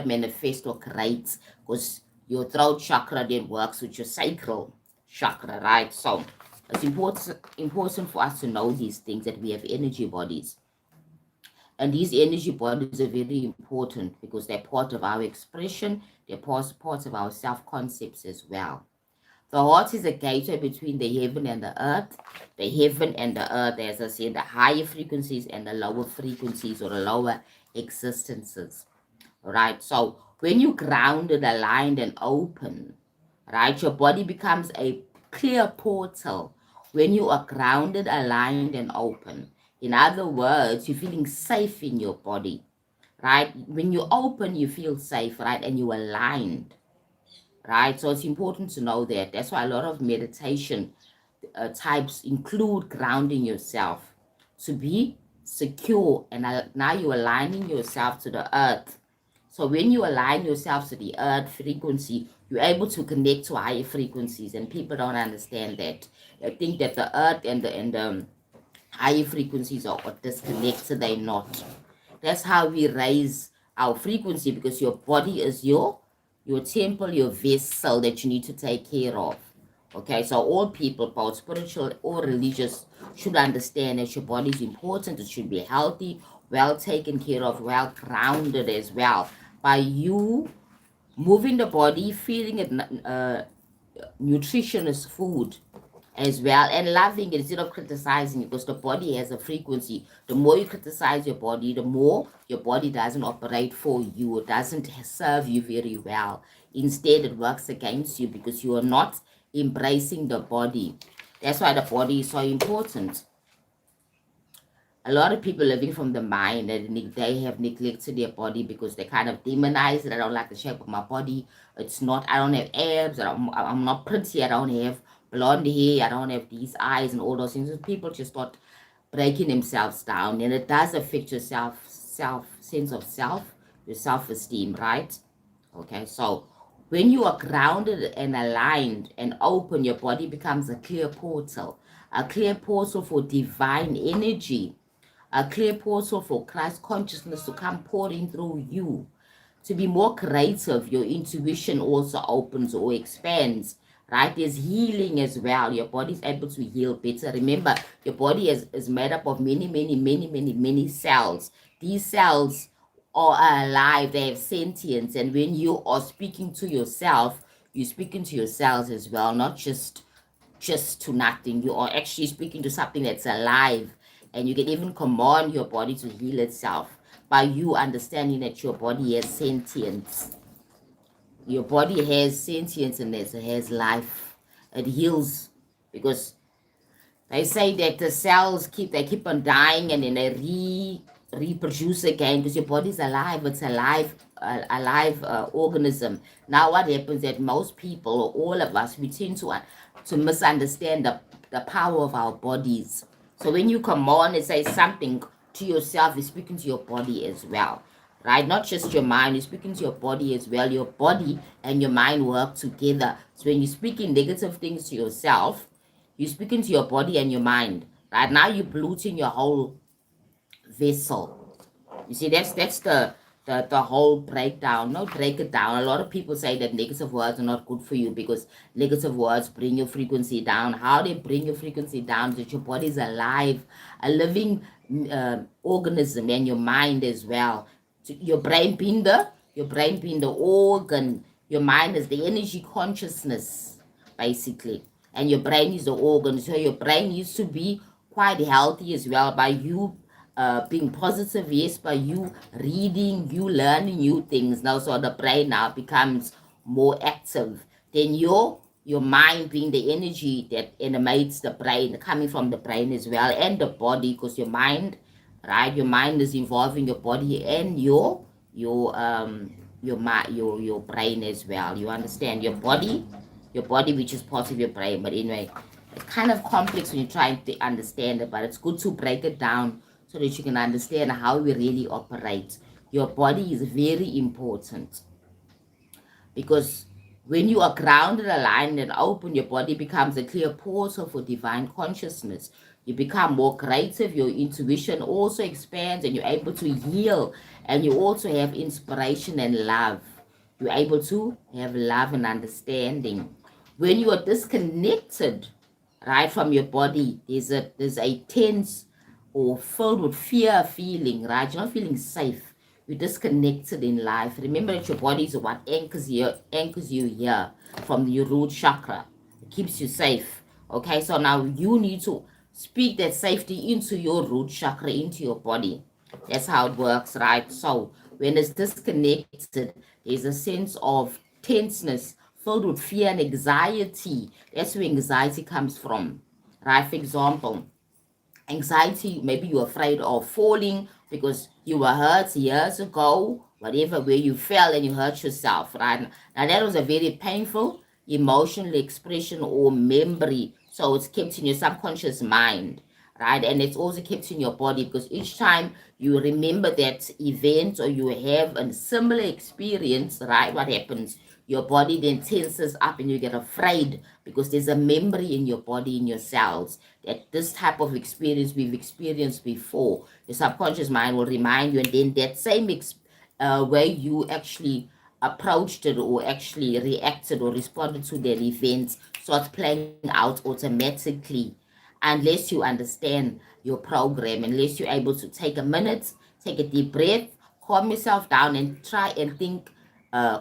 manifest or creates, because your throat chakra then works with your sacral chakra, right? So it's important for us to know these things, that we have energy bodies. And these energy bodies are very important because they're part of our expression, they're part of our self-concepts as well. The heart is a gateway between the heaven and the earth. The heaven and the earth, as I said, the higher frequencies and the lower frequencies, or the lower existences. Right? So when you grounded, aligned, and open, right, your body becomes a clear portal. When you are grounded, aligned, and open, in other words, you're feeling safe in your body, right? When you open, you feel safe, right? And you aligned, right? So it's important to know that. That's why a lot of meditation types include grounding yourself to be secure. And now you're aligning yourself to the earth. So when you align yourself to the earth frequency, you're able to connect to higher frequencies. And people don't understand that. They think that the earth and the higher frequencies are disconnected. They're not. That's how we raise our frequency, because your body is your temple, your vessel that you need to take care of. Okay, so all people, both spiritual or religious, should understand that your body is important. It should be healthy, well taken care of, well grounded as well. By you moving the body, feeding it nutritious food as well, and loving it instead of criticizing it, because the body has a frequency. The more you criticize your body, the more your body doesn't operate for you. It doesn't serve you very well. Instead, it works against you because you are not embracing the body. That's why the body is so important. A lot of people living from the mind, and they have neglected their body because they kind of demonize it. I don't like the shape of my body. It's not, I don't have abs, I'm not pretty, I don't have blonde hair, I don't have these eyes and all those things. People just start breaking themselves down, and it does affect your sense of self, your self-esteem, right? Okay, so when you are grounded and aligned and open, your body becomes a clear portal for divine energy, a clear portal for Christ consciousness to come pouring through you. To be more creative, your intuition also opens or expands, right? There's healing as well. Your body is able to heal better. Remember, your body is made up of many cells. These cells are alive, they have sentience. And when you are speaking to yourself, you're speaking to your cells as well, not just to nothing. You are actually speaking to something that's alive, and you can even command your body to heal itself by you understanding that your body has sentience. Your body has sentience in it. It has life. It heals, because they say that the cells keep on dying, and then they reproduce again, because your body's alive. It's alive organism. Now what happens that most people, or all of us, we tend to misunderstand the power of our bodies. So when you come on and say something to yourself, you're speaking to your body as well, right? Not just your mind, you're speaking to your body as well. Your body and your mind work together. So when you're speaking negative things to yourself, you're speaking to your body and your mind. Right now, you're polluting your whole vessel. You see, that's the whole breakdown. No, break it down. A lot of people say that negative words are not good for you because negative words bring your frequency down. How they bring your frequency down is that your body is alive, a living organism, and your mind as well. So your brain being the organ. Your mind is the energy consciousness, basically, and your brain is the organ. So your brain needs to be quite healthy as well, by you being positive, yes, by you reading, you learning new things now. So the brain now becomes more active. Then your mind being the energy that animates the brain, coming from the brain as well, and the body, because your mind, right? Your mind is involving your body and your brain as well. You understand? Your body, which is part of your brain. But anyway, it's kind of complex when you're trying to understand it, but it's good to break it down so that you can understand how we really operate. Your body is very important, because when you are grounded, aligned, and open, your body becomes a clear portal for divine consciousness. You become more creative, your intuition also expands, and you're able to heal And you also have inspiration and love. You're able to have love and understanding. When you are disconnected, right, from your body, there's a tense or filled with fear feeling, right? You're not feeling safe. You're disconnected in life. Remember that your body is what anchors you here from your root chakra. It keeps you safe. Okay, so now you need to speak that safety into your root chakra, into your body. That's how it works, right? So when it's disconnected, there's a sense of tenseness filled with fear and anxiety. That's where anxiety comes from, right? For example, anxiety, maybe you're afraid of falling because you were hurt years ago, whatever, where you fell and you hurt yourself, right? Now that was a very painful emotional expression or memory, so it's kept in your subconscious mind, right? And it's also kept in your body because each time you remember that event or you have a similar experience, right, what happens, your body then tenses up and you get afraid because there's a memory in your body, in your cells, that this type of experience we've experienced before. Your subconscious mind will remind you, and then that same way you actually approached it or actually reacted or responded to that event starts playing out automatically, unless you understand your program, unless you're able to take a minute, take a deep breath, calm yourself down, and try and think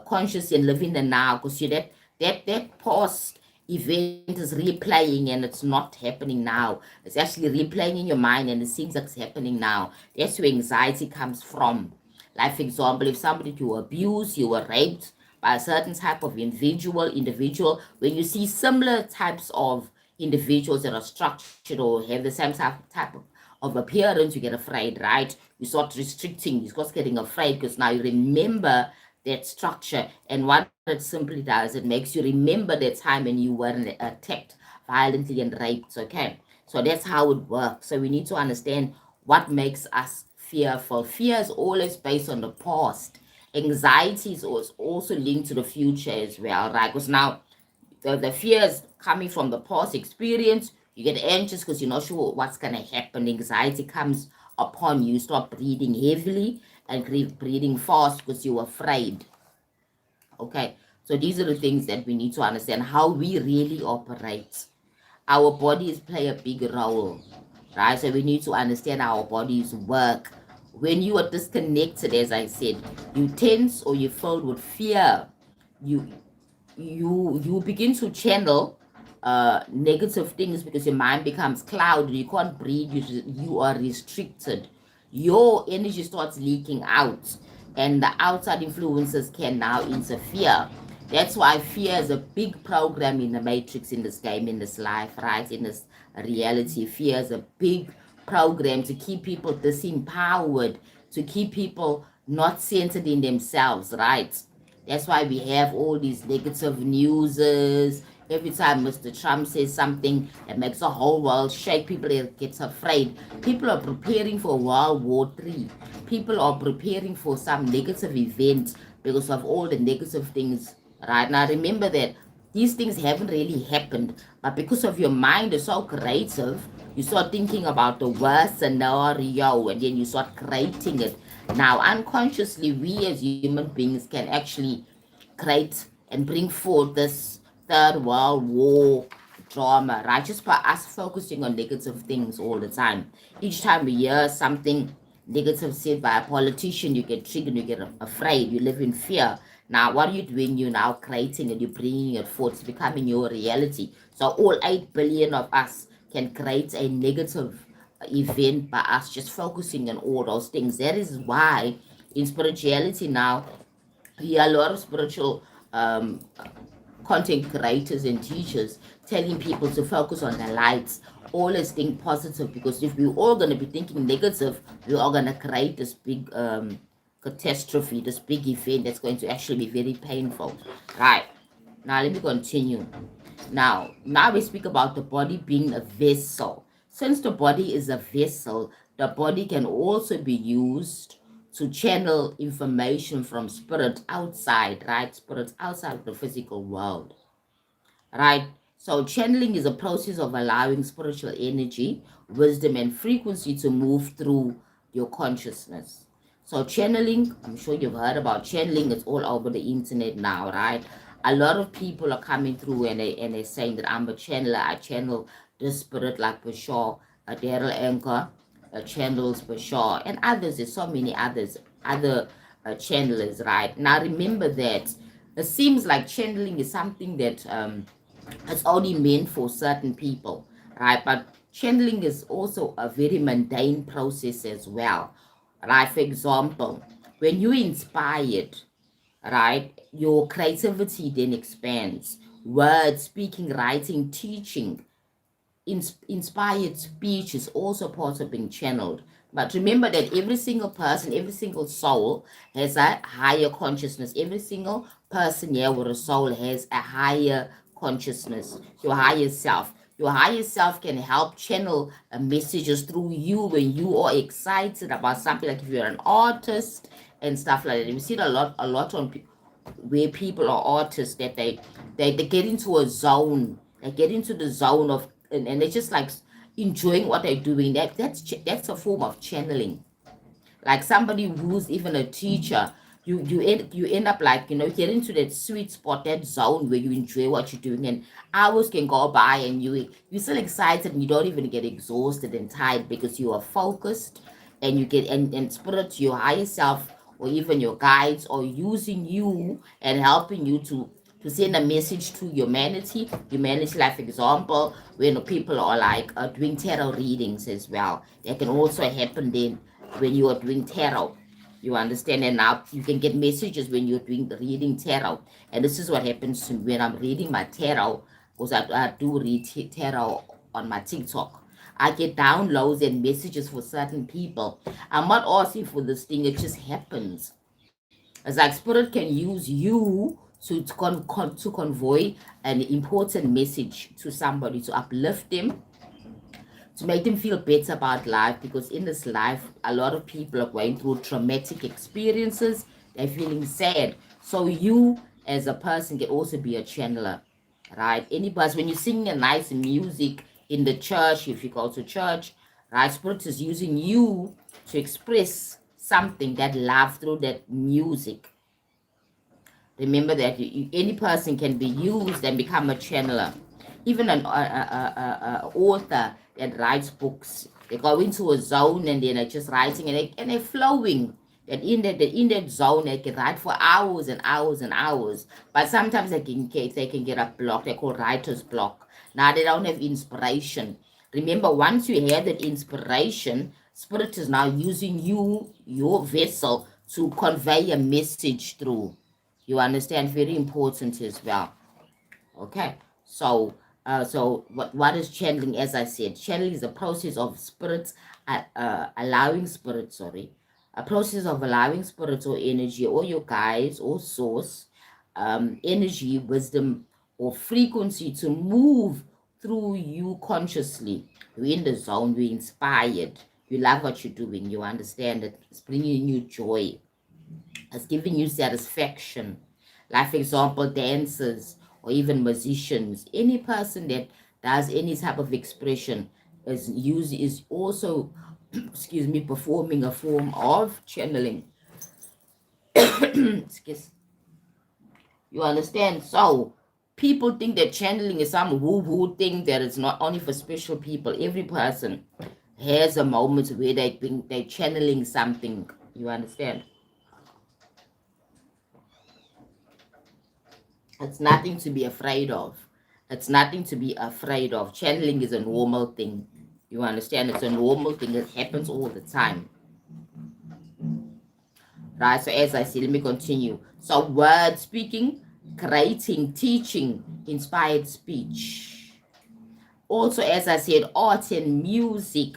consciously and live in the now, because you that past event is replaying and it's not happening now. It's actually replaying in your mind and it seems like it's happening now. That's where anxiety comes from. Like, for example, if somebody you abuse, you were raped by a certain type of individual, when you see similar types of individuals that are structured or have the same type of appearance, you get afraid, right? You start restricting, you start getting afraid because now you remember that structure. And what it simply does, it makes you remember that time when you were attacked violently and raped, okay? So that's how it works. So we need to understand what makes us fearful. Fear is always based on the past. Anxiety is also linked to the future as well, right? Because now the fear is coming from the past experience. You get anxious because you're not sure what's going to happen. Anxiety comes upon you. You start breathing heavily and breathing fast because you're afraid. Okay, so these are the things that we need to understand how we really operate. Our bodies play a big role, right? So we need to understand how our bodies work. When you are disconnected, as I said, you tense or you're filled with fear. You you begin to channel negative things because your mind becomes clouded. You can't breathe. You are restricted. Your energy starts leaking out, and the outside influences can now interfere. That's why fear is a big program in the matrix, in this game, in this life, right? In this reality, fear is a big program to keep people disempowered, to keep people not centered in themselves, right? That's why we have all these negative newses. Every time Mr. Trump says something that makes the whole world shake, people get afraid. People are preparing for World War III. People are preparing for some negative event because of all the negative things. Right now, remember that these things haven't really happened, but because of your mind is so creative, you start thinking about the worst scenario and then you start creating it. Now, unconsciously, we as human beings can actually create and bring forth this third world war drama, right? Just by us focusing on negative things all the time. Each time we hear something negative said by a politician, you get triggered, you get afraid, you live in fear. Now, what are you doing? You're now creating it, you're bringing it forth, it's becoming your reality. So, all 8 billion of us can create a negative event by us just focusing on all those things. That is why in spirituality now, a lot of spiritual content creators and teachers telling people to focus on the lights, always think positive, because if we're all going to be thinking negative, we're all going to create this big catastrophe, this big event that's going to actually be very painful. Right, now let me continue. Now we speak about the body being a vessel. Since the body is a vessel, the body can also be used to channel information from spirit outside, right? Spirit outside of the physical world, right? So channeling is a process of allowing spiritual energy, wisdom, and frequency to move through your consciousness. So channeling, I'm sure you've heard about channeling. It's all over the internet now, right? A lot of people are coming through and they're saying that I'm a channeler. I channel the spirit like Bashar, Daryl Anchor, channels Bashar, and others. There's so many other channelers, right? Now remember that it seems like channeling is something that it's only meant for certain people, right? But channeling is also a very mundane process as well, right? For example, when you're inspired, right, your creativity then expands. Words, speaking, writing, teaching, inspired speech is also part of being channeled. But remember that every single person, every single soul has a higher consciousness. Every single person here with a soul has a higher consciousness, your higher self. Your higher self can help channel messages through you when you are excited about something, like if you're an artist and stuff like that. We see it a lot on where people are artists, that they get into a zone, they get into the zone of, and they're just like enjoying what they're doing. That's a form of channeling. Like somebody who's even a teacher, you end up, like, get into that sweet spot, that zone where you enjoy what you're doing, and hours can go by and you're still excited, and you don't even get exhausted and tired because you are focused, and you get, and spirit, your higher self, or even your guides, are using you and helping you to send a message to humanity. Like, for example, when people are like doing tarot readings as well, that can also happen then when you are doing tarot. You understand? And now you can get messages when you're doing the reading tarot. And this is what happens to me when I'm reading my tarot, because I do read tarot on my TikTok. I get downloads and messages for certain people. I'm not asking for this thing, it just happens. It's like spirit can use you to convey an important message to somebody, to uplift them, to make them feel better about life, because in this life a lot of people are going through traumatic experiences. They're feeling sad, so you as a person can also be a channeler, right? Anybody, when you're singing a nice music in the church, if you go to church, right, spirit is using you to express something, that love, through that music. Remember that any person can be used and become a channeler. Even an author that writes books, they go into a zone and then they're just writing, and they're flowing. That in that zone, they can write for hours and hours and hours. But sometimes they can get a block. They call writer's block. Now they don't have inspiration. Remember, once you have that inspiration, spirit is now using you, your vessel, to convey a message through. You understand? Very important as well. Okay. So what is channeling? As I said, channeling is a process of spirits, allowing spirits, sorry, a process of allowing spirits or energy, or your guides or source, energy, wisdom, or frequency to move through you consciously. You're in the zone, you're inspired, you love what you're doing, you understand that it's bringing you joy, it's giving you satisfaction. Like, for example, dancers or even musicians, any person that does any type of expression is also excuse me, performing a form of channeling. Excuse, you understand? So people think that channeling is some woo-woo thing, that it's not only for special people. Every person has a moment where they think they're channeling something. You understand? It's nothing to be afraid of. It's nothing to be afraid of. Channeling is a normal thing. You understand? It's a normal thing. It happens all the time. Right? So as I said, let me continue. So word speaking, creating, teaching, inspired speech. Also, as I said, art and music,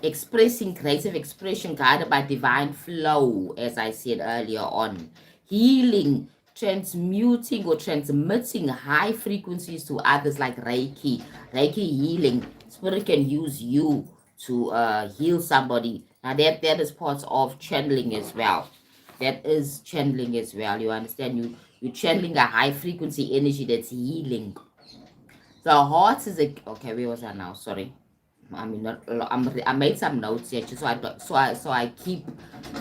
expressing, creative expression guided by divine flow, as I said earlier on. Healing, transmuting or transmitting high frequencies to others, like Reiki healing. Spirit can use you to heal somebody. Now that is part of channeling as well. That is channeling as well. You understand? You're channeling a high frequency energy that's healing. The heart is a, okay, where was I now? Sorry. I mean, I made some notes here, just so I keep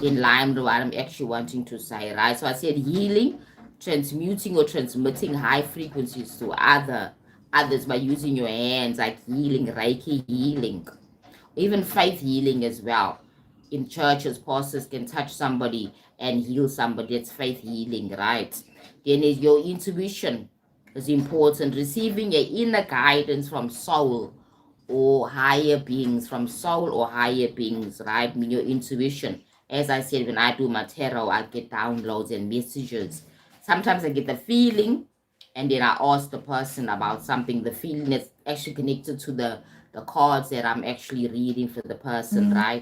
in line with what I'm actually wanting to say, right? So I said healing, transmuting or transmitting high frequencies to others by using your hands, like healing, Reiki healing, even faith healing as well. In churches, pastors can touch somebody and heal somebody. It's faith healing, right? Then is your intuition is important. Receiving your inner guidance from soul or higher beings, from soul or higher beings, right? I mean, your intuition. As I said, when I do my tarot, I get downloads and messages. Sometimes I get the feeling, and then I ask the person about something. The feeling is actually connected to the cards that I'm actually reading for the person, right?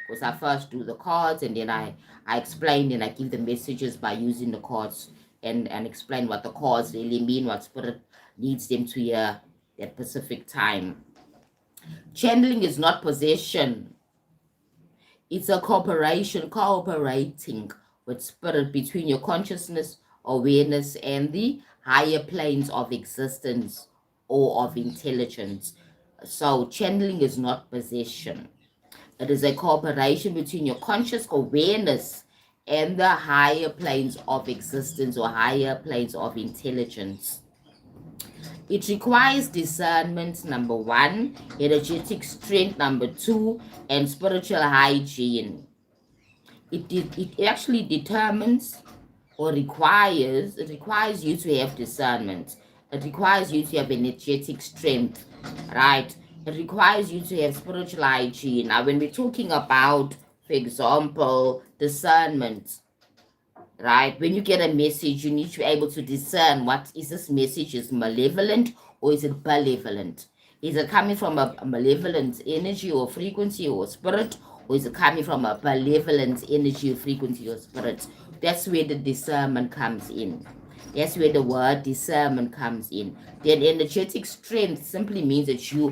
Because I first do the cards, and then I explain and I give the messages by using the cards and explain what the cards really mean, what spirit needs them to hear at specific time. Channeling is not possession. It's a cooperating with spirit between your consciousness, awareness, and the higher planes of existence or of intelligence. So channeling is not possession. It is a cooperation between your conscious awareness and the higher planes of existence or higher planes of intelligence. It requires discernment, number one, energetic strength, number two, and spiritual hygiene. It actually determines or it requires you to have discernment. It requires you to have energetic strength, right? It requires you to have spiritual hygiene. Now, when we're talking about, for example, discernment, right? When you get a message, you need to be able to discern what is this message is malevolent or is it benevolent? Is it coming from a malevolent energy or frequency or spirit, or is it coming from a benevolent energy or frequency or spirit? That's where the discernment comes in. That's where the word discernment comes in. Then energetic strength simply means that your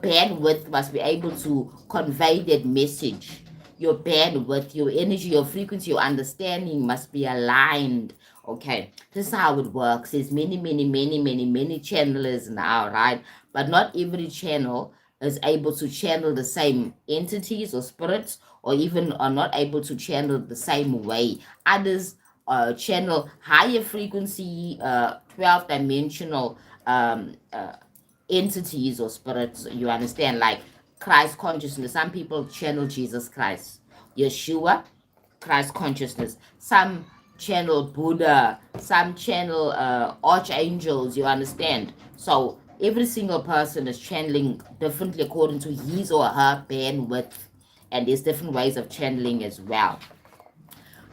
bandwidth must be able to convey that message. Your bandwidth, your energy, your frequency, your understanding must be aligned. Okay, this is how it works. There's many channelers now, right? But not every channel is able to channel the same entities or spirits, or even are not able to channel the same way. Others channel higher frequency, 12 dimensional entities or spirits, you understand, like Christ consciousness. Some people channel Jesus Christ, Yeshua, Christ consciousness. Some channel Buddha, some channel archangels, you understand. So every single person is channeling differently according to his or her bandwidth, and there's different ways of channeling as well.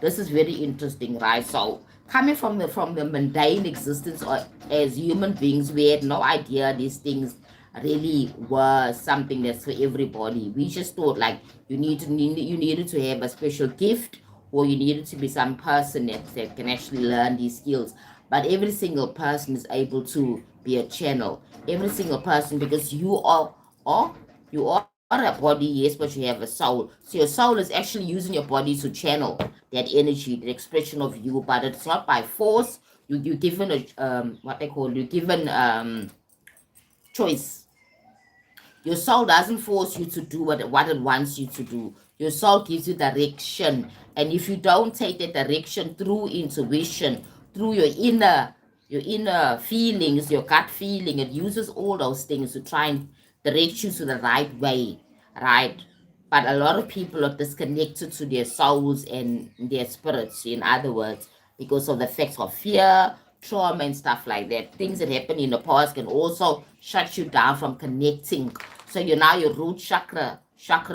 This is very interesting, right? So coming from the mundane existence, or as human beings, we had no idea these things really were something that's for everybody. We just thought like you needed to have a special gift, or you needed to be some person that can actually learn these skills. But every single person is able to be a channel. Every single person, because you are a body, yes, but you have a soul. So your soul is actually using your body to channel that energy, the expression of you, but it's not by force. You given a what they call, you given choice. Your soul doesn't force you to do what it wants you to do. Your soul gives you direction. And if you don't take that direction through intuition, through your inner feelings, your gut feeling, it uses all those things to try and direct you to the right way, right? But a lot of people are disconnected to their souls and their spirits, in other words, because of the effects of fear, trauma, and stuff like that. Things that happen in the past can also shut you down from connecting. So your root chakra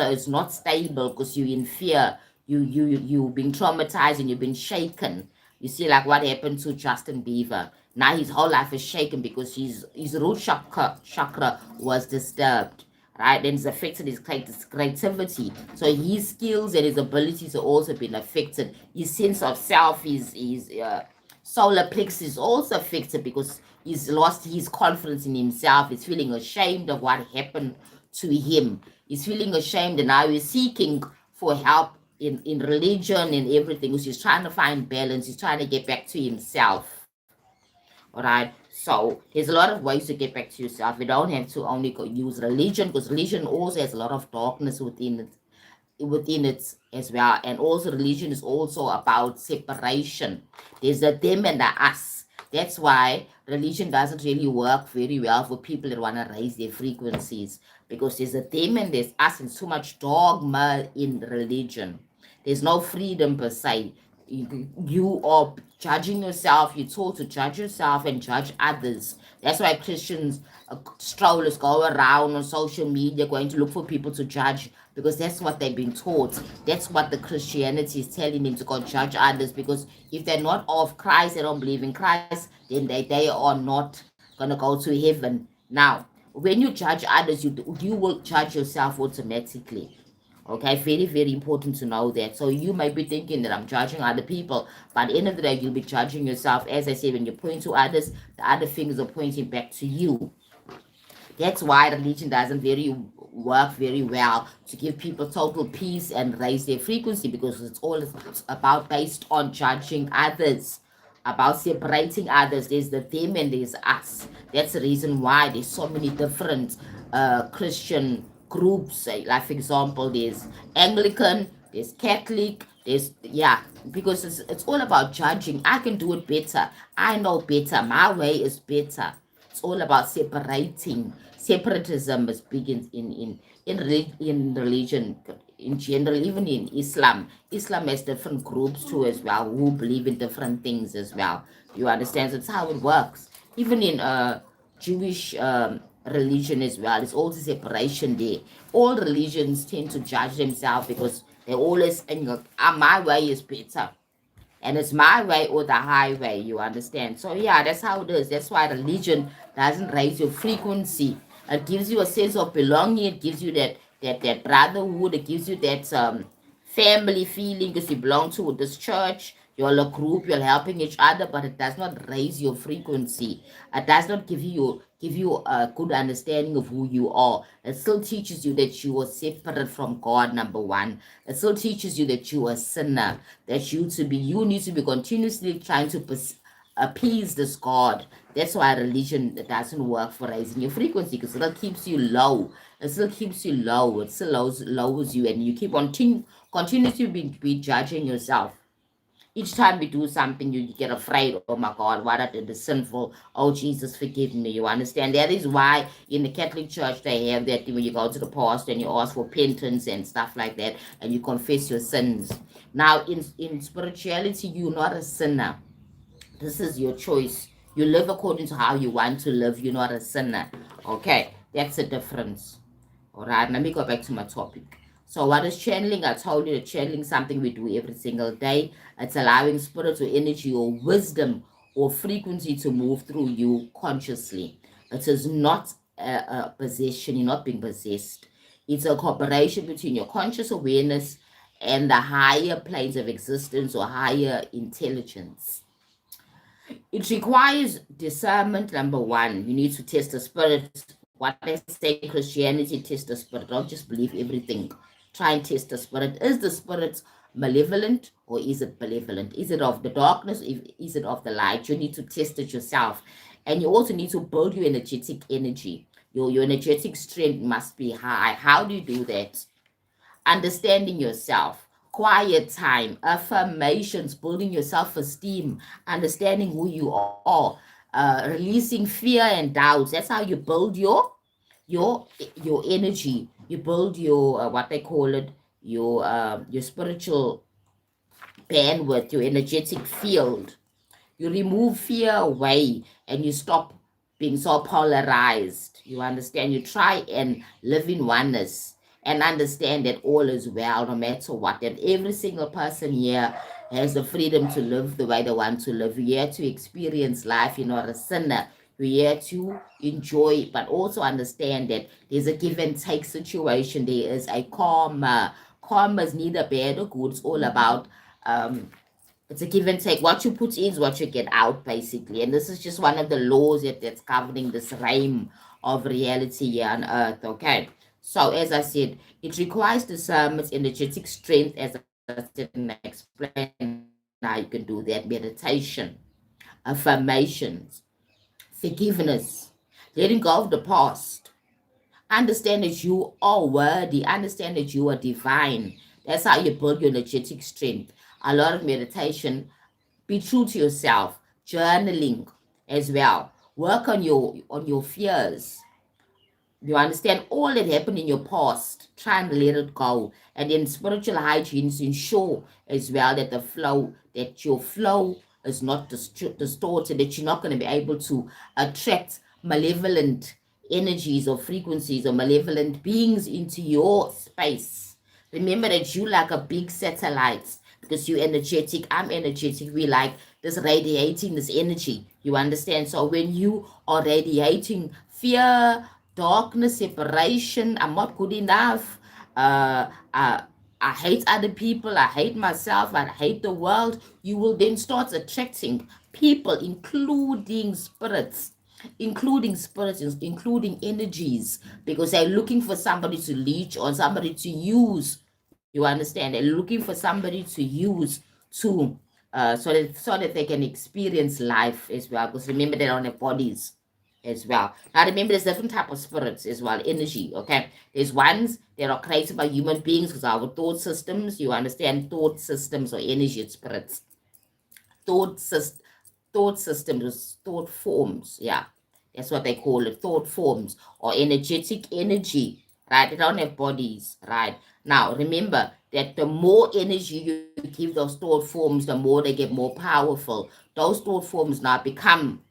is not stable because you're in fear. You've been traumatized and you've been shaken. You see, like what happened to Justin Bieber. Now his whole life is shaken because his root chakra was disturbed, right? And it's affected his creativity. So his skills and his abilities have also been affected. His sense of self, his solar plexus also affected because he's lost his confidence in himself. He's feeling ashamed of what happened to him. He's feeling ashamed, and now he's seeking for help in religion and everything. He's trying to find balance. He's trying to get back to himself. All right. So there's a lot of ways to get back to yourself. You don't have to only use religion, because religion also has a lot of darkness within it as well. And also religion is also about separation. There's the them and the us. That's why religion doesn't really work very well for people that want to raise their frequencies, because there's a them and there's us, and so much dogma in religion. There's no freedom per se. You are judging yourself. You're taught to judge yourself and judge others. That's why Christians, strollers, go around on social media going to look for people to judge, because that's what they've been taught. That's what the Christianity is telling them, to go judge others. Because if they're not of Christ, they don't believe in Christ, then they are not gonna go to heaven. Now, when you judge others, you will judge yourself automatically. Okay, very, very important to know that. So you might be thinking that I'm judging other people, but at the end of the day, you'll be judging yourself. As I said, when you point to others, the other fingers are pointing back to you. That's why religion doesn't work very well to give people total peace and raise their frequency, because it's all about based on judging others, about separating others. There's the them and there's us. That's the reason why there's so many different Christian groups. Like for example, there's Anglican, there's Catholic, there's because it's all about judging. I can do it better. I know better. My way is better. It's all about separating. Separatism is big in religion in general, even in Islam. Islam has different groups too as well, who believe in different things as well. You understand? So it's how it works. Even in Jewish religion as well, it's also separation there. All religions tend to judge themselves, because they always think, my way is better. And it's my way or the highway, you understand? So yeah, that's how it is. That's why religion doesn't raise your frequency. It gives you a sense of belonging. It gives you that brotherhood. It gives you that family feeling, because you belong to this church. You're a group. You're helping each other, but it does not raise your frequency. It does not give you a good understanding of who you are. It still teaches you that you are separate from God. Number one, it still teaches you that you are a sinner. That you need to be continuously trying to appease this God. That's why religion doesn't work for raising your frequency, because it keeps you low. It still keeps you low. It still lowers you, and you keep on continuously be judging yourself. Each time we do something, you get afraid. Oh my God, what I did is sinful. Oh Jesus, forgive me. You understand? That is why in the Catholic Church they have that when you go to the pastor and you ask for penance and stuff like that, and you confess your sins. Now, in spirituality, you're not a sinner. This is your choice. You live according to how you want to live. You're not a sinner. Okay, that's the difference. All right, let me go back to my topic. So what is channeling? I told you that channeling is something we do every single day. It's allowing spirit or energy or wisdom or frequency to move through you consciously. It is not a possession. You're not being possessed. It's a cooperation between your conscious awareness and the higher planes of existence or higher intelligence. It requires discernment. Number one, you need to test the spirit. What they say in Christianity, test the spirit. Don't just believe everything. Try and test the spirit. Is the spirit malevolent or is it benevolent? Is it of the darkness? Is it of the light? You need to test it yourself. And you also need to build your energetic energy. Your energetic strength must be high. How do you do that? Understanding yourself, quiet time, affirmations, building your self-esteem, understanding who you are, releasing fear and doubts. That's how you build your energy. You build your what they call it, your spiritual bandwidth, your energetic field. You remove fear away and you stop being so polarized. You understand? You try and live in oneness and understand that all is well no matter what. That every single person here has the freedom to live the way they want to live. You're here to experience life. You're not a sinner. You're here to enjoy, but also understand that there's a give and take situation. There is a karma. Karma is neither bad or good. It's all about it's a give and take. What you put in is what you get out, basically. And this is just one of the laws that's governing this realm of reality here on earth. Okay. So as I said, it requires discernment, energetic strength, as I said, and I explained how you can do that. Meditation, affirmations, forgiveness, letting go of the past. Understand that you are worthy. Understand that you are divine. That's how you build your energetic strength. A lot of meditation. Be true to yourself. Journaling as well. Work on your fears. You understand all that happened in your past. Try and let it go. And then spiritual hygiene is ensure as well that that your flow is not distorted, that you're not going to be able to attract malevolent energies or frequencies or malevolent beings into your space. Remember that you like a big satellite because you're energetic, I'm energetic, we like this radiating this energy. You understand? So when you are radiating fear, darkness, separation, I'm not good enough, uh, uh, I hate other people, I hate myself, I hate the world, you will then start attracting people, including energies, because they're looking for somebody to leech on, somebody to use. You understand? They're looking for somebody to use to so that they can experience life as well. Because remember, they're on their bodies as well. Now remember, there's different type of spirits as well, energy. Okay, there's ones that are created by human beings because our thought systems. You understand, thought systems or energy spirits, thought system, thought systems, thought forms. Yeah, that's what they call it, thought forms or energetic energy. Right, they don't have bodies. Right, now remember that the more energy you give those thought forms, the more they get more powerful. Those thought forms now become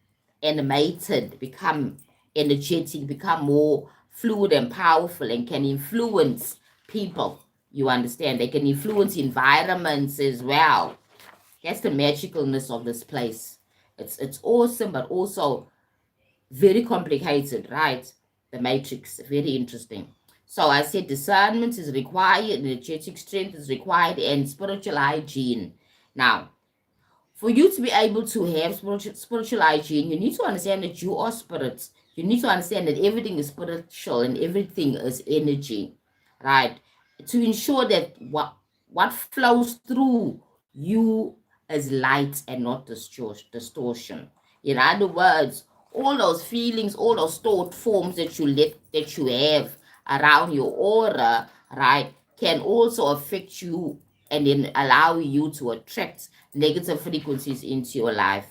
animated, become energetic, become more fluid and powerful, and can influence people. You understand? They can influence environments as well. That's the magicalness of this place. It's awesome, but also very complicated, right? The matrix, very interesting. So I said discernment is required, energetic strength is required, and spiritual hygiene. Now, for you to be able to have spiritual hygiene, you need to understand that you are spirit. You need to understand that everything is spiritual and everything is energy, right? To ensure that what flows through you is light and not distortion. In other words, all those feelings, all those stored forms that you have around your aura, right, can also affect you and then allow you to attract negative frequencies into your life,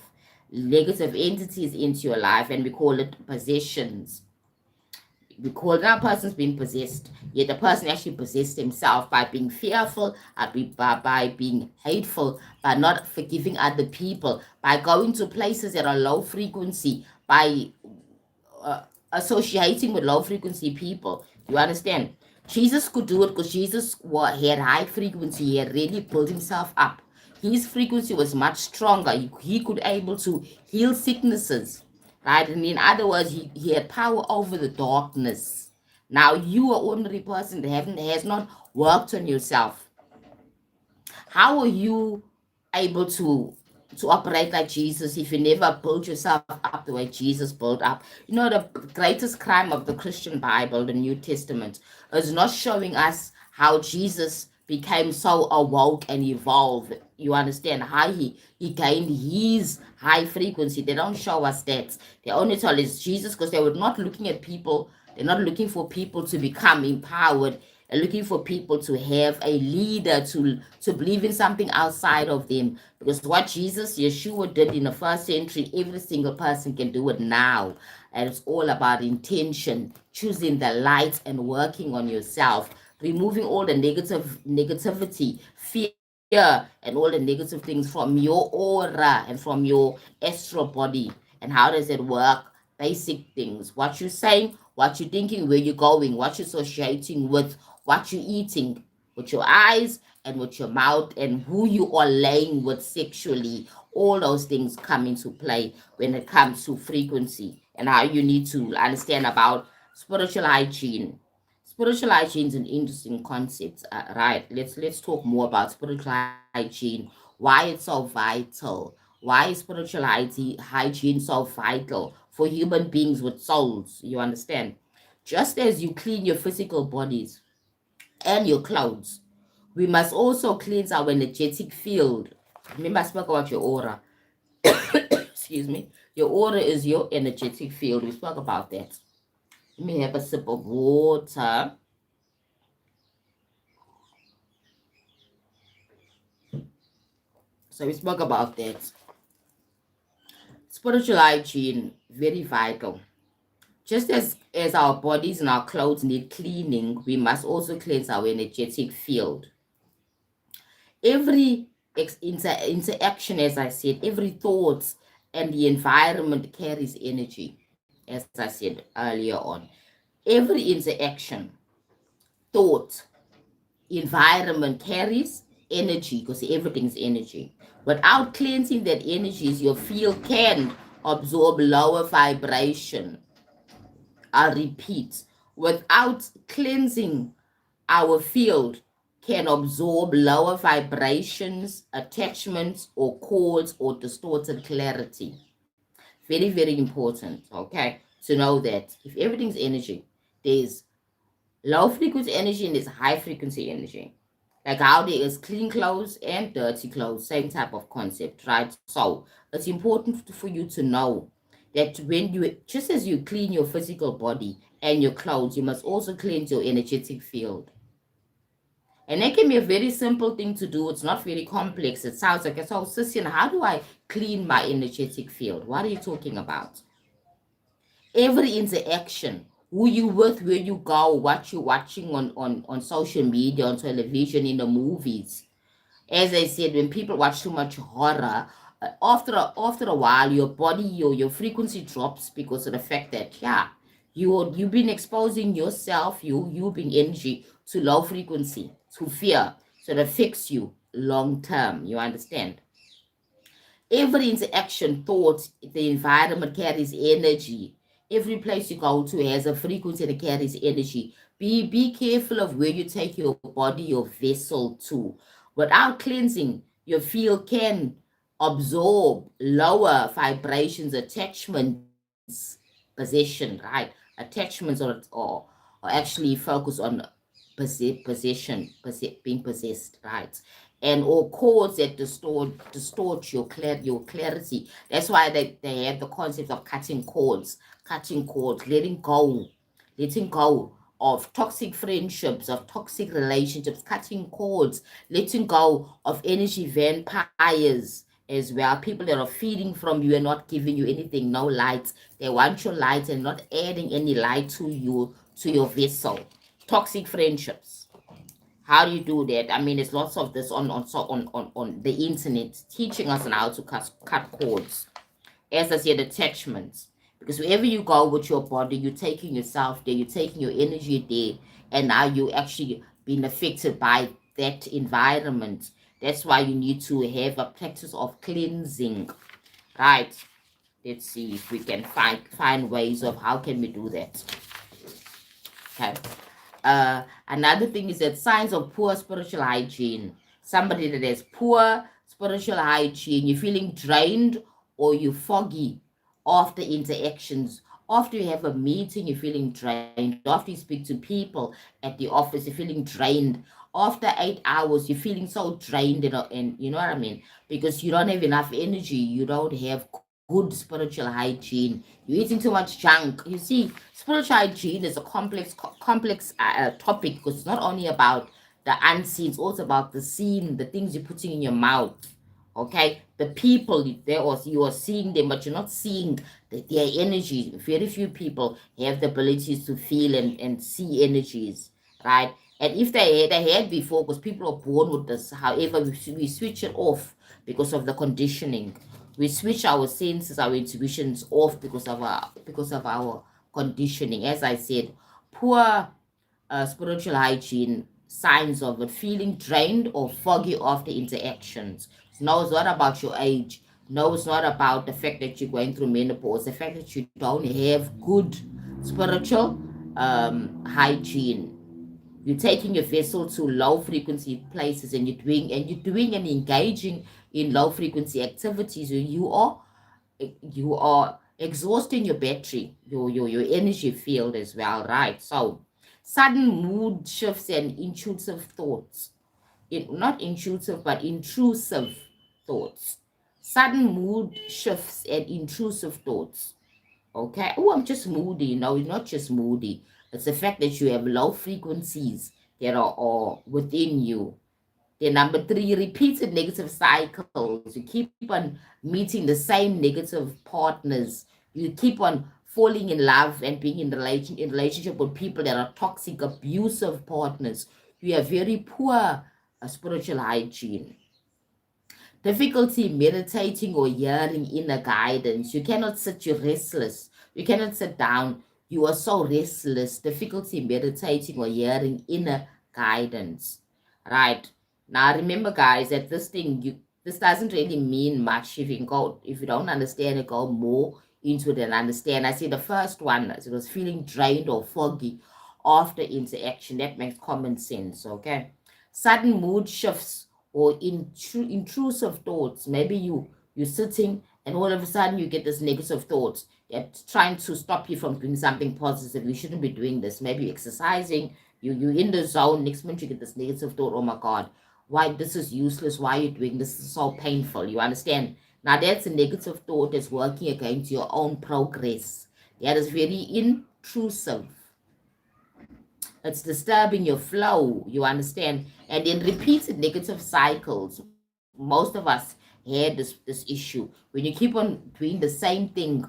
negative entities into your life, and we call it possessions. We call that person's being possessed, yet the person actually possessed himself by being fearful, by being hateful, by not forgiving other people, by going to places that are low frequency, by associating with low frequency people. You understand? Jesus could do it because had high frequency. He had really built himself up. His frequency was much stronger. He could able to heal sicknesses, right? And in other words, he had power over the darkness. Now you are ordinary person that has not worked on yourself. How are you able to operate like Jesus if you never build yourself up the way Jesus built up? You know, the greatest crime of the Christian Bible, the New Testament, is not showing us how Jesus became so awoke and evolved. You understand how he gained his high frequency. They don't show us that. They only tell us Jesus because they were not looking at people. They're not looking for people to become empowered, looking for people to have a leader to believe in something outside of them. Because what Jesus, Yeshua, did in the first century, every single person can do it now. And it's all about intention, choosing the light and working on yourself, removing all the negativity, fear, and all the negative things from your aura and from your astral body. And how does it work? Basic things: what you're saying, what you're thinking, where you're going, what you're associating with, what you're eating with your eyes and with your mouth, and who you are laying with sexually. All those things come into play when it comes to frequency and how you need to understand about spiritual hygiene. Spiritual hygiene is an interesting concept, right? Let's talk more about spiritual hygiene. Why it's so vital? Why is spiritual hygiene so vital for human beings with souls? You understand? Just as you clean your physical bodies and your clothes, we must also cleanse our energetic field. Remember, I spoke about your aura. excuse me, your aura is your energetic field. We spoke about that. Let me have a sip of water. So we spoke about that. Spiritual hygiene, very vital. Just as our bodies and our clothes need cleaning, we must also cleanse our energetic field. Every interaction, as I said, every thought and the environment carries energy, as I said earlier on. Every interaction, thought, environment carries energy because everything's energy. Without cleansing that energies, your field can absorb lower vibration. I'll repeat, without cleansing our field can absorb lower vibrations, attachments, or cords, or distorted clarity. Very, very important, okay, to know that if everything's energy, there's low frequency energy and there's high frequency energy. Like how there is clean clothes and dirty clothes, same type of concept, right? So it's important for you to know that when you, just as you clean your physical body and your clothes, you must also cleanse your energetic field. And that can be a very simple thing to do. It's not very complex. It sounds like, so Sissy, how do I clean my energetic field? What are you talking about? Every interaction, who you with, where you go, what you're watching on social media, on television, in the movies. As I said, when people watch too much horror, after a while, your body, your frequency drops because of the fact that, yeah, you've been exposing yourself, you being energy, to low frequency, to fear. So it affects you long term. You understand? Every interaction, thought, the environment carries energy. Every place you go to has a frequency that carries energy. Be careful of where you take your body, your vessel to. Without cleansing, your field can absorb lower vibrations, attachments, possession, right? Attachments or actually focus on possession, being possessed, right? And or cords that distort your clarity. That's why they have the concept of cutting cords, letting go of toxic friendships, of toxic relationships, cutting cords, letting go of energy vampires as well. People that are feeding from you and not giving you anything, no light. They want your light and not adding any light to you, to your vessel. Toxic friendships. How do you do that? I mean, there's lots of this on the internet teaching us on how to cut cords. As I said, attachments. Because wherever you go with your body, you're taking yourself there, you're taking your energy there, and now you actually being affected by that environment. That's why you need to have a practice of cleansing, right? Let's see if we can find ways of how can we do that. Okay. Another thing is that signs of poor spiritual hygiene. Somebody that has poor spiritual hygiene, you're feeling drained or you're foggy after interactions. After you have a meeting, you're feeling drained. After you speak to people at the office, you're feeling drained. After 8 hours, you're feeling so drained, and you know what I mean? Because you don't have enough energy. You don't have good spiritual hygiene. You're eating too much junk. You see, spiritual hygiene is a complex topic because it's not only about the unseen, it's also about the seen, the things you're putting in your mouth. Okay, the people there, or you are seeing them, but you're not seeing their energies. Very few people have the abilities to feel and see energies, right? And if they had before, because people are born with this. However, we switch it off because of the conditioning. We switch our senses, our intuitions off because of our conditioning. As I said, poor spiritual hygiene, signs of it, feeling drained or foggy after interactions. No, it's not about your age. No, it's not about the fact that you're going through menopause. The fact that you don't have good spiritual hygiene. You're taking your vessel to low frequency places, and you're doing and engaging in low frequency activities. You are exhausting your battery, your energy field as well, right? So sudden mood shifts and intuitive thoughts. Not intuitive, but intrusive thoughts. Sudden mood shifts and intrusive thoughts. Okay. Oh, I'm just moody. No, you're not just moody. It's the fact that you have low frequencies that are within you. Then number three, repeated negative cycles. You keep on meeting the same negative partners. You keep on falling in love and being in relationship with people that are toxic, abusive partners. You have very poor spiritual hygiene. Difficulty meditating or hearing inner guidance. You cannot sit, you're restless. You cannot sit down. You are so restless. Difficulty meditating or hearing inner guidance. Right. Now remember guys that this doesn't really mean much if you don't understand it, go more into it and understand. I see the first one, it was feeling drained or foggy after interaction. That makes common sense, okay? Sudden mood shifts or intrusive thoughts. Maybe you're sitting and all of a sudden you get this negative thoughts that's trying to stop you from doing something positive. You shouldn't be doing this. Maybe you're exercising, you're in the zone. Next minute you get this negative thought, oh my God, why this is useless, why are you doing this? This is so painful. You understand? Now that's a negative thought that's working against your own progress. That is very intrusive. It's disturbing your flow, you understand? And in repeated negative cycles, most of us had this issue. When you keep on doing the same thing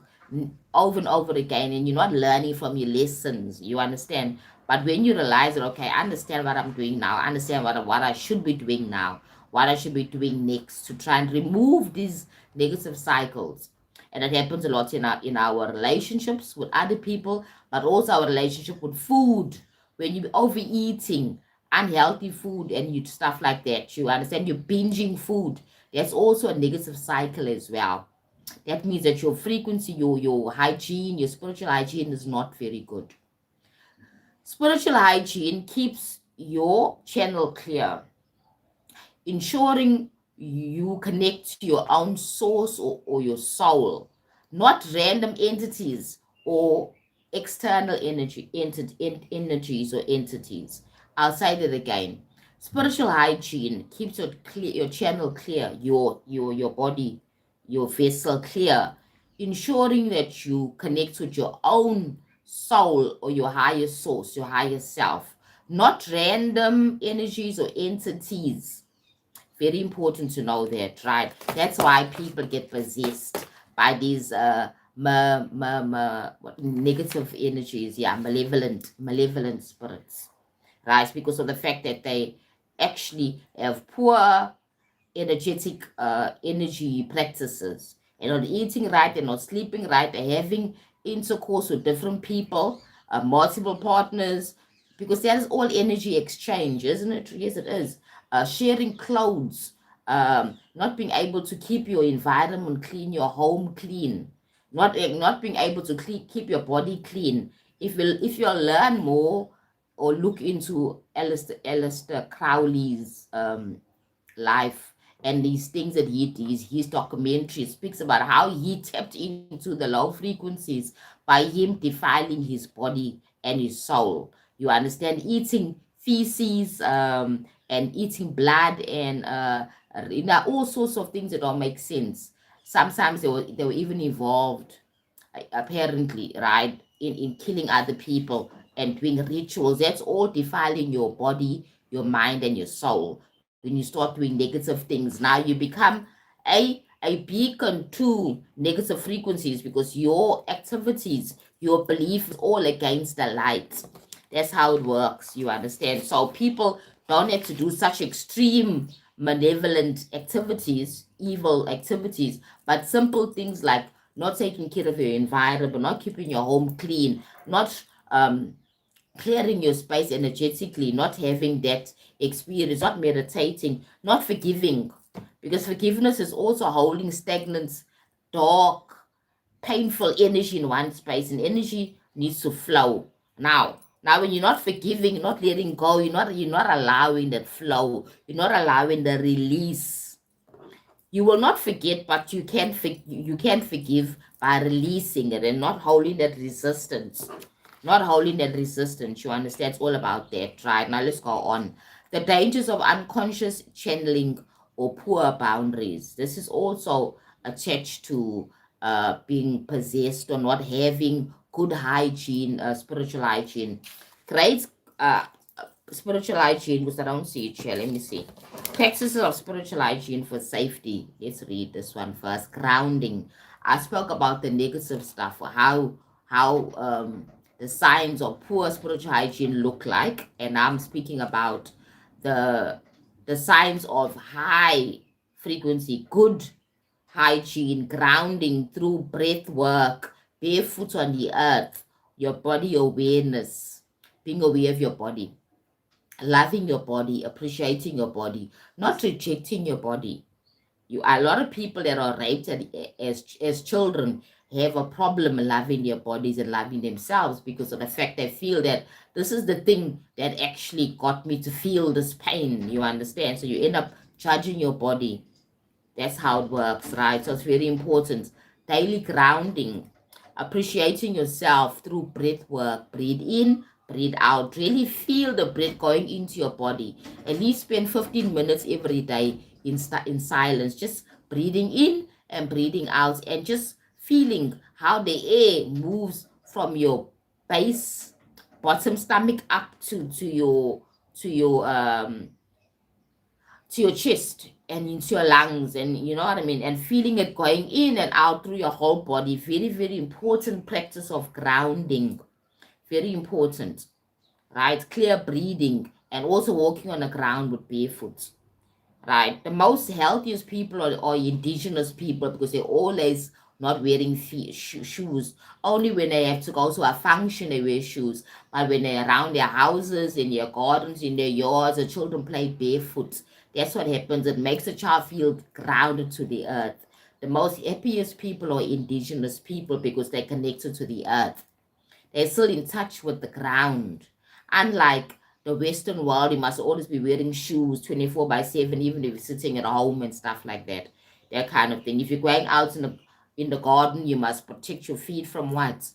over and over again and you're not learning from your lessons, you understand? But when you realize that, okay, I understand what I'm doing now, I understand what I should be doing now, what I should be doing next to try and remove these negative cycles. And it happens a lot in our relationships with other people, but also our relationship with food. When you're overeating unhealthy food and you stuff like that, you understand, you're binging food. That's also a negative cycle as well. That means that your frequency, your hygiene, your spiritual hygiene is not very good. Spiritual hygiene keeps your channel clear, ensuring you connect to your own source or your soul, not random entities or external energies or entities. I'll say that again. Spiritual hygiene keeps your channel clear, your body, your vessel clear, ensuring that you connect with your own soul or your higher source, your higher self, not random energies or entities. Very important to know that, right? That's why people get possessed by these negative energies, yeah, malevolent spirits, right? Because of the fact that they actually have poor energetic energy practices. They're not eating right, they're not sleeping right, they're having intercourse with different people, multiple partners, because that is all energy exchange, isn't it? Yes, it is. Sharing clothes, not being able to keep your environment clean, your home clean, not being able to keep your body clean. If you learn more or look into Alistair Crowley's life and these things that he did, his documentary speaks about how he tapped into the low frequencies by him defiling his body and his soul. You understand? Eating feces and eating blood and all sorts of things that don't make sense. Sometimes they were even involved apparently, right, in killing other people and doing rituals. That's all defiling your body, your mind, and your soul. When you start doing negative things, now you become a beacon to negative frequencies because your activities, your belief is all against the light. That's how it works, you understand? So people don't have to do such extreme malevolent activities, evil activities, but simple things like not taking care of your environment, not keeping your home clean, not clearing your space energetically, not having that experience, not meditating, not forgiving. Because forgiveness is also holding stagnant, dark, painful energy in one space, and energy needs to flow. Now when you're not forgiving, not letting go, you're not allowing that flow, you're not allowing the release. You will not forget, but you can forgive by releasing it and not holding that resistance. Not holding that resistance. You understand? It's all about that, right? Now let's go on. The dangers of unconscious channeling or poor boundaries. This is also attached to being possessed or not having good hygiene, spiritual hygiene. Great spiritual hygiene, because I don't see it here. Let me see. Practices of spiritual hygiene for safety. Let's read this one first. Grounding. I spoke about the negative stuff, how the signs of poor spiritual hygiene look like, and I'm speaking about the the signs of high frequency, good hygiene, grounding through breath work, barefoot on the earth, your body awareness, being aware of your body, loving your body, appreciating your body, not rejecting your body. A lot of people that are raped as children have a problem loving their bodies and loving themselves because of the fact they feel that this is the thing that actually got me to feel this pain. You understand? So you end up judging your body. That's how it works, right? So it's very important. Daily grounding, appreciating yourself through breath work. Breathe in, breathe out. Really feel the breath going into your body. At least spend 15 minutes every day in silence, just breathing in and breathing out, and just feeling how the air moves from your base, bottom stomach up to your chest and into your lungs, and you know what I mean, and feeling it going in and out through your whole body. Very, very important practice of grounding. Very important, right? Clear breathing and also walking on the ground with barefoot, right? The most healthiest people are indigenous people because they're always not wearing shoes. Only when they have to go to a function they wear shoes. But when they're around their houses, in their gardens, in their yards, the children play barefoot. That's what happens. It makes the child feel grounded to the earth. The most happiest people are indigenous people because they're connected to the earth. They're still in touch with the ground. Unlike the Western world, you must always be wearing shoes 24/7, even if you're sitting at home and stuff like that. That kind of thing. If you're going out in the garden, you must protect your feet from what?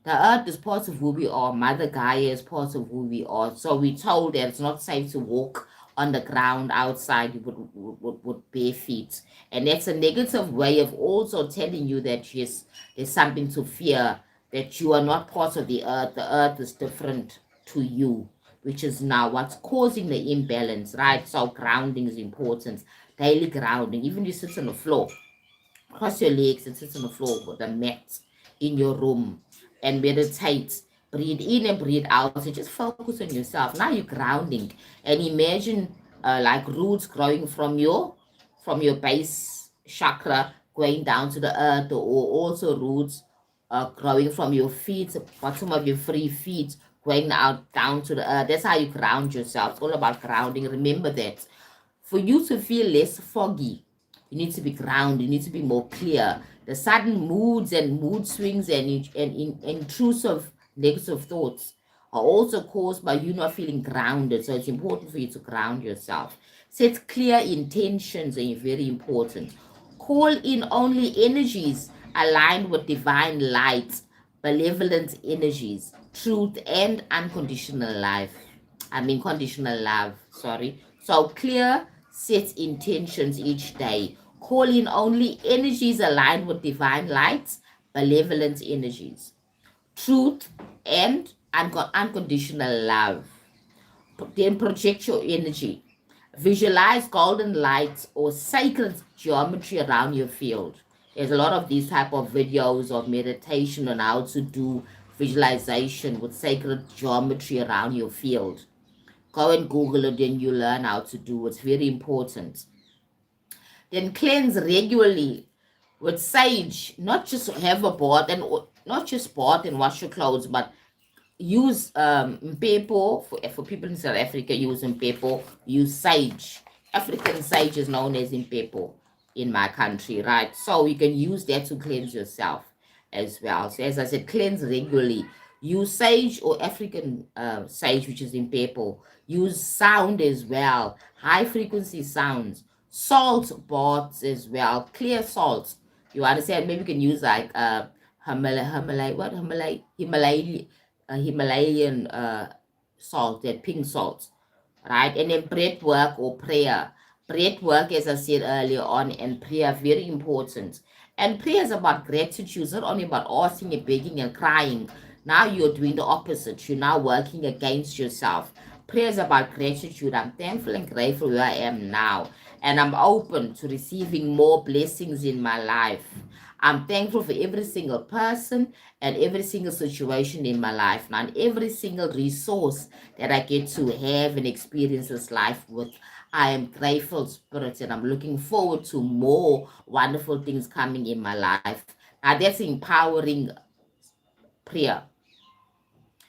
The earth is part of who we are. Mother Gaia is part of who we are. So we're told that it's not safe to walk on the ground outside with bare feet. And that's a negative way of also telling you that, yes, there's something to fear, that you are not part of the earth. The earth is different to you, which is now what's causing the imbalance, right? So grounding is important. Daily grounding. Even if you sit on the floor, cross your legs and sit on the floor with a mat in your room and meditate. Breathe in and breathe out. So just focus on yourself. Now you're grounding, and imagine like roots growing from your base chakra going down to the earth, or also roots growing from your feet, bottom of your free feet, going out down to the earth. That's how you ground yourself. It's all about grounding. Remember that. For you to feel less foggy, you need to be grounded. You need to be more clear. The sudden moods and mood swings and intrusive negative thoughts are also caused by you not feeling grounded. So it's important for you to ground yourself. Set clear intentions are very important. Call in only energies aligned with divine light, benevolent energies, truth, and unconditional life. Conditional love, sorry. So clear, set intentions each day. Call in only energies aligned with divine lights, benevolent energies, truth, and unconditional love. Then project your energy. Visualize golden lights or sacred geometry around your field. There's a lot of these type of videos of meditation on how to do visualization with sacred geometry around your field. Go and Google it and you learn how to do. It's very important. Then cleanse regularly with sage. Not just have a bath and not just bath and wash your clothes, but use mpepo for people in South Africa. Use mpepo. Use sage. African sage is known as mpepo in my country, right? So you can use that to cleanse yourself as well. So as I said, cleanse regularly. Use sage or African sage, which is mpepo. Use sound as well. High frequency sounds. Salt baths as well. Clear salt. You understand? Maybe you can use like Himalayan salt, that pink salt, right? And then breath work or prayer. Breath work, as I said earlier on, and prayer, very important. And prayer is about gratitude, it's not only about asking and begging and crying. Now you're doing the opposite. You're now working against yourself. Prayer is about gratitude. I'm thankful and grateful where I am now. And I'm open to receiving more blessings in my life. I'm thankful for every single person and every single situation in my life now, and every single resource that I get to have and experience this life with. I am grateful, Spirit, and I'm looking forward to more wonderful things coming in my life. Now, that's empowering prayer.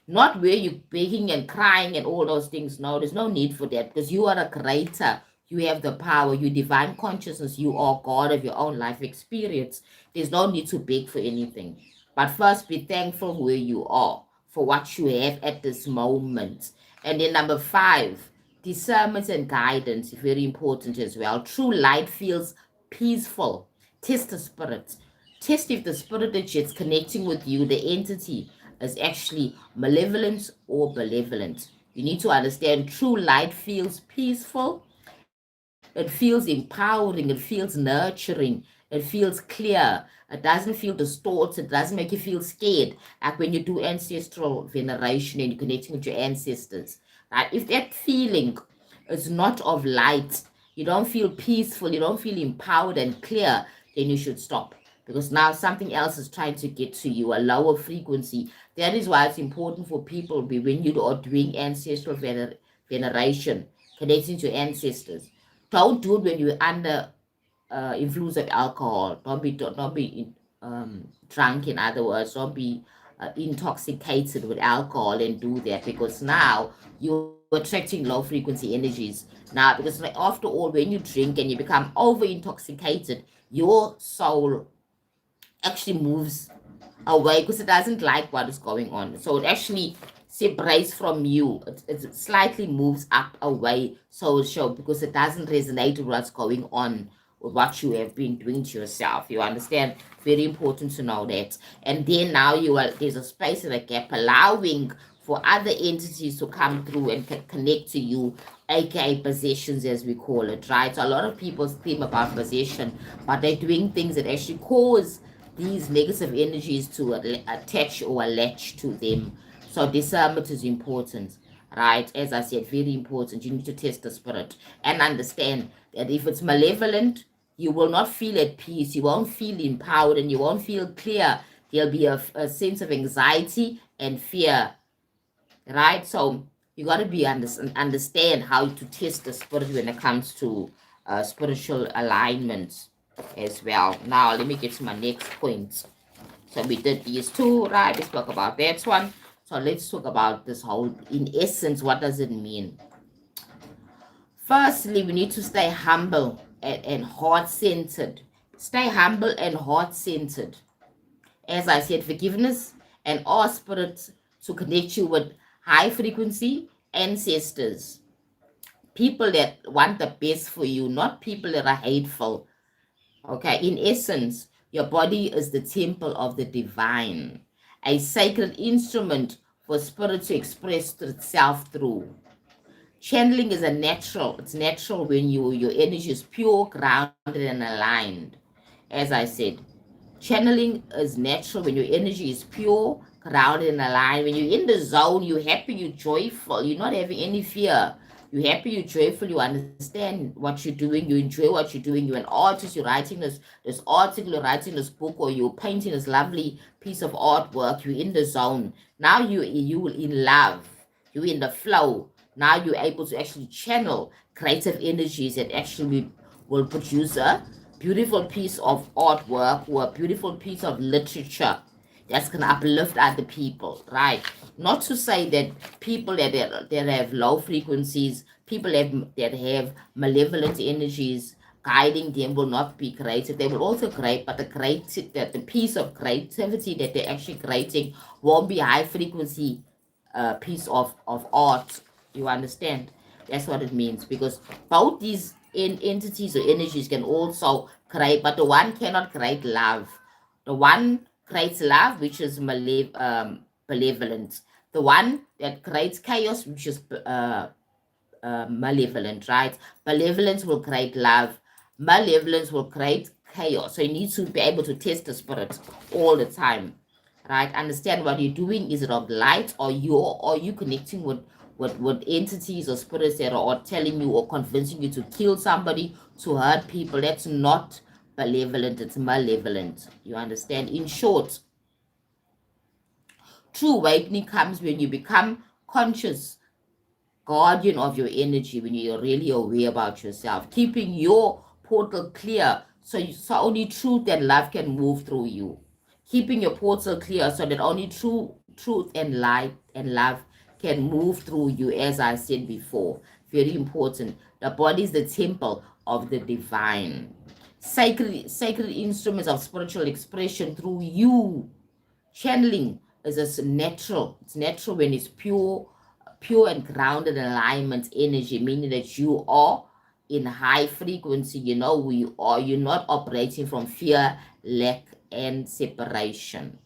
Not where you're begging and crying and all those things. No, there's no need for that because you are a creator. You have the power. You divine consciousness. You are God of your own life experience. There's no need to beg for anything. But first, be thankful where you are for what you have at this moment. And then number 5, discernment and guidance, very important as well. True light feels peaceful. Test the spirit. Test if the spirit that is connecting with you, the entity, is actually malevolent or benevolent. You need to understand true light feels peaceful, it feels empowering, it feels nurturing, it feels clear, it doesn't feel distorted, it doesn't make you feel scared, like when you do ancestral veneration and you're connecting with your ancestors. Right? If that feeling is not of light, you don't feel peaceful, you don't feel empowered and clear, then you should stop. Because now something else is trying to get to you, a lower frequency. That is why it's important for people when you are doing ancestral veneration, connecting to ancestors. Don't do it when you're under influence of alcohol. Don't be drunk. In other words, don't be intoxicated with alcohol and do that because now you're attracting low frequency energies. Now, because like, after all, when you drink and you become over intoxicated, your soul actually moves away because it doesn't like what is going on. So it actually separates from you. It slightly moves up away, so it shows because it doesn't resonate with what's going on with what you have been doing to yourself. You understand? Very important to know that. And then now there's a space and a gap allowing for other entities to come through and connect to you, aka possessions as we call it, right? So a lot of people scream about possession, but they're doing things that actually cause these negative energies to attach or latch to them. So discernment is important, right? As I said, very important. You need to test the spirit and understand that if it's malevolent, you will not feel at peace, you won't feel empowered, and you won't feel clear. There'll be a sense of anxiety and fear, right? So you got to be understand how to test the spirit when it comes to spiritual alignments as well. Now let me get to my next point. So we did these two, right? We spoke about that one. So let's talk about this whole, in essence, what does it mean? Firstly, we need to stay humble and heart-centered. Stay humble and heart-centered. As I said, forgiveness and all spirits to connect you with high frequency ancestors, people that want the best for you, not people that are hateful. Okay, in essence, your body is the temple of the divine, a sacred instrument for spirit to express itself through. Channeling is it's natural when your energy is pure, grounded, and aligned. As I said, channeling is natural when your energy is pure, grounded, and aligned. When you're in the zone, you're happy, you're joyful, you're not having any fear. You're happy, you're joyful, you understand what you're doing, you enjoy what you're doing, you're an artist, you're writing this article, you're writing this book, or you're painting this lovely piece of artwork, you're in the zone. Now you in love, you're in the flow. Now you're able to actually channel creative energies that actually will produce a beautiful piece of artwork or a beautiful piece of literature that's going to uplift other people, right? Not to say that people that have low frequencies, that have malevolent energies guiding them will not be creative. They will also create, but the piece of creativity that they're actually creating won't be high frequency piece of art. You understand? That's what it means. Because both these entities or energies can also create, but the one cannot create love. The one creates love, which is malevolent. The one that creates chaos, which is malevolent, right? Malevolence will create love. Malevolence will create chaos. So you need to be able to test the spirit all the time, right? Understand what you're doing. Is it of light, or you connecting with entities or spirits that are telling you or convincing you to kill somebody, to hurt people? That's not malevolent, it's malevolent. You understand? In short, true awakening comes when you become conscious guardian of your energy, when you're really aware about yourself, keeping your portal clear so only truth and love can move through you. Keeping your portal clear so that only truth and light and love can move through you, as I said before. Very important. The body is the temple of the divine. Sacred instruments of spiritual expression through you. Channeling is a natural. It's natural when it's pure and grounded alignment energy, meaning that you are in high frequency. You know who you are. You're not operating from fear, lack, and separation.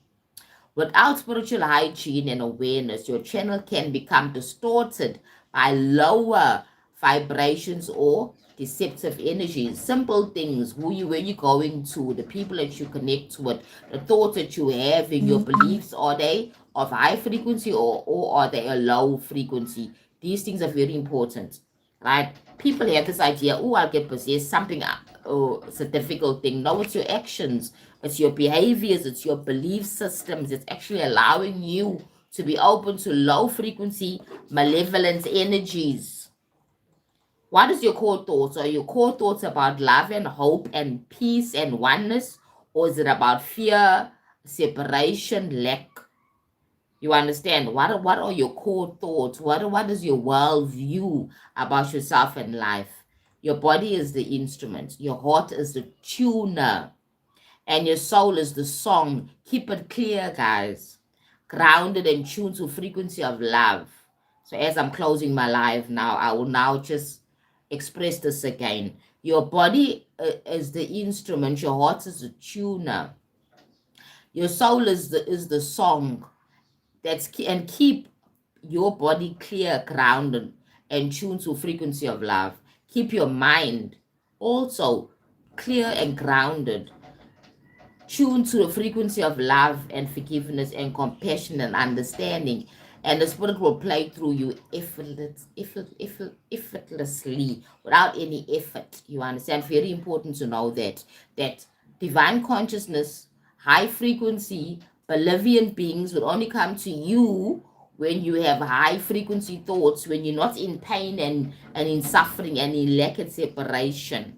Without spiritual hygiene and awareness, your channel can become distorted by lower vibrations or deceptive energies. Simple things, where you're going to, the people that you connect with, the thoughts that you have in your beliefs, are they of high frequency, or are they a low frequency? These things are very important, right? People have this idea, oh, I'll get possessed, something, oh, it's a difficult thing. No, it's your actions, it's your behaviors, it's your belief systems. It's actually allowing you to be open to low frequency, malevolent energies. What is your core thoughts? Are your core thoughts about love and hope and peace and oneness? Or is it about fear, separation, lack? You understand? What are your core thoughts? What is your worldview about yourself and life? Your body is the instrument. Your heart is the tuner. And your soul is the song. Keep it clear, guys. Grounded and tuned to frequency of love. So as I'm closing my life now, I will now just express this again. Your body is the instrument. Your heart is the tuner. Your soul is the song. And keep your body clear, grounded, and tuned to frequency of love. Keep your mind also clear and grounded, tuned to the frequency of love and forgiveness and compassion and understanding. And the spirit will play through you effortlessly, without any effort. You understand? Very important to know that divine consciousness, high frequency, benevolent beings will only come to you when you have high frequency thoughts, when you're not in pain and in suffering and in lack and separation.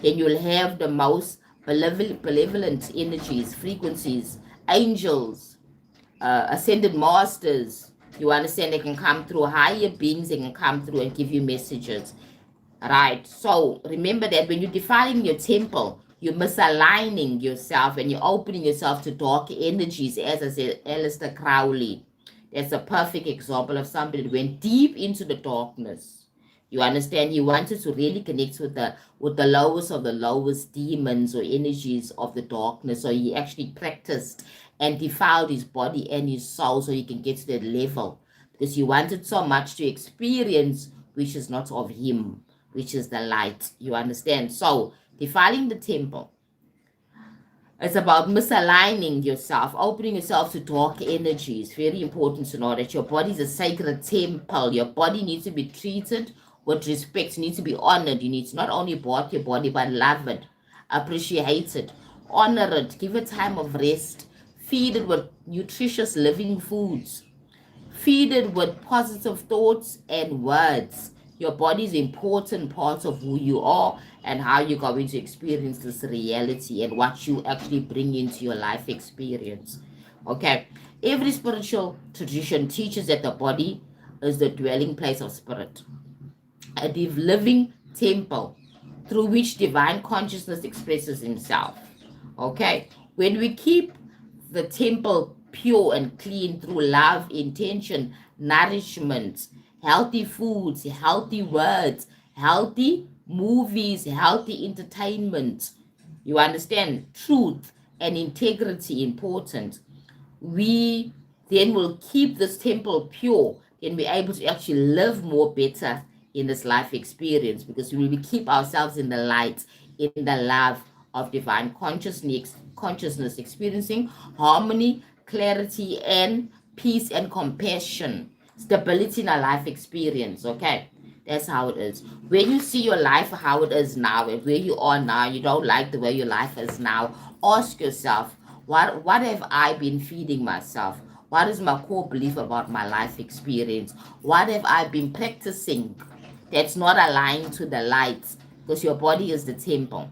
Then you'll have the most benevolent energies, frequencies, angels, ascended masters. You understand? They can come through, higher beings. They can come through and give you messages. Right. So remember that when you're defiling your temple, you're misaligning yourself and you're opening yourself to dark energies. As I said, Aleister Crowley, that's a perfect example of somebody that went deep into the darkness. You understand? He wanted to really connect with the lowest of the lowest demons or energies of the darkness. So he actually practiced and defiled his body and his soul so he can get to that level, because he wanted so much to experience which is not of him, which is the light. You understand? So defiling the temple, it's about misaligning yourself, opening yourself to dark energies. Very important to know that your body is a sacred temple. Your body needs to be treated with respect, needs to be honored. You need to not only bought your body, but love it, appreciate it, honor it, give it time of rest, feed it with nutritious living foods, feed it with positive thoughts and words. Your body is an important part of who you are and how you're going to experience this reality and what you actually bring into your life experience. Okay, every spiritual tradition teaches that the body is the dwelling place of spirit, a living temple through which divine consciousness expresses himself. Okay, when we keep the temple pure and clean through love, intention, nourishment, healthy foods, healthy words, healthy movies, healthy entertainment, you understand, truth and integrity important, we then will keep this temple pure. can be able to actually live more better in this life experience, because we will keep ourselves in the light, in the love of divine consciousness, experiencing harmony, clarity, and peace and compassion, stability in our life experience. Okay, that's how it is. When you see your life how it is now and where you are now, you don't like the way your life is now, ask yourself, what have I been feeding myself? What is my core belief about my life experience? What have I been practicing that's not aligned to the light? Because your body is the temple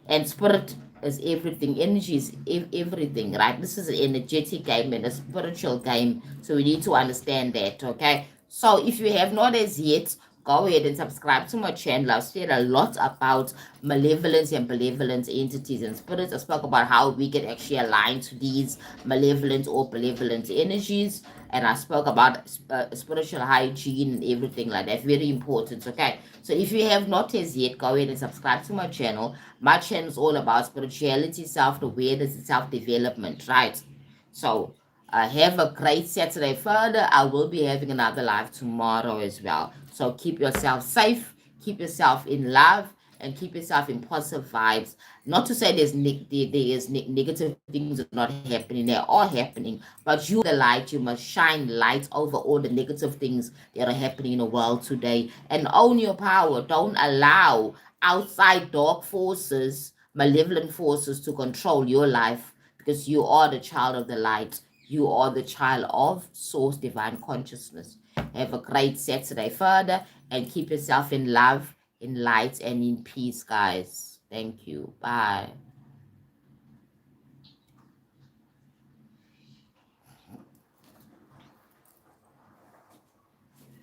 and spirit is everything. Energy is everything, right? This is an energetic game and a spiritual game. So we need to understand that, okay? So if you have not as yet, go ahead and subscribe to my channel. I've said a lot about malevolence and benevolent entities and spirits. I spoke about how we can actually align to these malevolent or benevolent energies. And I spoke about spiritual hygiene and everything like that. Very important, okay? So if you have not as yet, go ahead and subscribe to my channel. My channel is all about spirituality, self-awareness, and self-development, right? So have a great Saturday further. I will be having another live tomorrow as well. So keep yourself safe, keep yourself in love, and keep yourself in positive vibes. Not to say negative things are not happening. They are happening. But you, the light, you must shine light over all the negative things that are happening in the world today. And own your power. Don't allow outside dark forces, malevolent forces to control your life, because you are the child of the light. You are the child of source divine consciousness. Have a great Saturday further and keep yourself in love, in light, and in peace, guys. Thank you. Bye.